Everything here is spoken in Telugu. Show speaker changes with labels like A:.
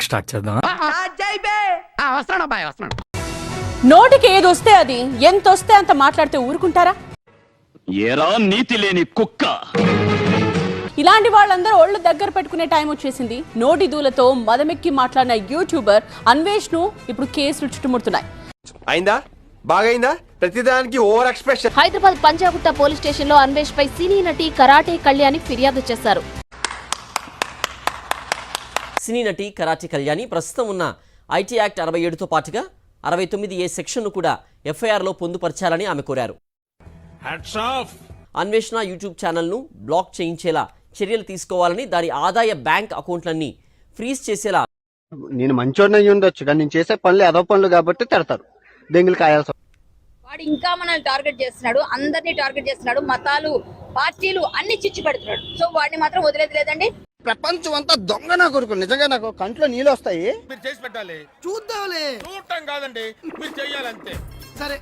A: స్టార్ట్ చేద్దాం.
B: నోటికి ఏది వస్తే అది, ఎంత వస్తే అంత మాట్లాడితే ఊరుకుంటారా?
C: ఏరా నీతి లేని కుక్క.
B: ఇలాంటి వాళ్ళందరూ ఒళ్ళు దగ్గర పెట్టుకునే టైం వచ్చేసింది. నోటి దూలతో మదమెక్కి మాట్లాడిన యూట్యూబర్ అన్వేష్ ను ఇప్పుడు కేసులు చుట్టుముడుతున్నాయి.
D: అయిందా? బాగైందా? ప్రతిదానికి over expression.
E: Hyderabad Panjagutta police station లో అన్వేష్ పై సినీ నటి కరాటే కళ్యాణి ఫిర్యాదు చేశారు.
F: సినీ నటి కరాటే కళ్యాణి ప్రస్తుతం ఉన్న ఐటీ యాక్ట్ 67తో పాటుగా 69A సెక్షన్ను కూడా ఎఫ్ఐఆర్లో పొందుపరచాలని ఆమె కోరారు. అన్వేషణ యూట్యూబ్ ఛానల్ను బ్లాక్ చేయించేలా చర్యలు తీసుకోవాలని, దాని ఆదాయ బ్యాంక్ అకౌంట్లన్నీ ఫ్రీజ్ చేసేలా.
G: నేను మంచోడిని అయ్యి ఉండొచ్చు, కానీ నేను చేసే పనులు ఏదో పనులు కాబట్టి తిడతారు. దెంగులు కాయాల్సి.
H: వాడు ఇంకా మనల్ని టార్గెట్ చేస్తున్నాడు, అందరినీ టార్గెట్ చేస్తున్నాడు, మతాలు పార్టీలు అన్ని చిచ్చు పెడుతున్నాడు. సో వాడిని మాత్రం వదిలేదు లేదండి.
G: ప్రపంచం అంతా దొంగ నా కొడుకు. నిజంగా నాకు కంట్లో నీళ్ళు వస్తాయి.
D: మీరు చేసి పెట్టాలి.
G: చూద్దాంలే.
D: చూడటం కాదండి, మీరు చెయ్యాలంతే.
G: సరే.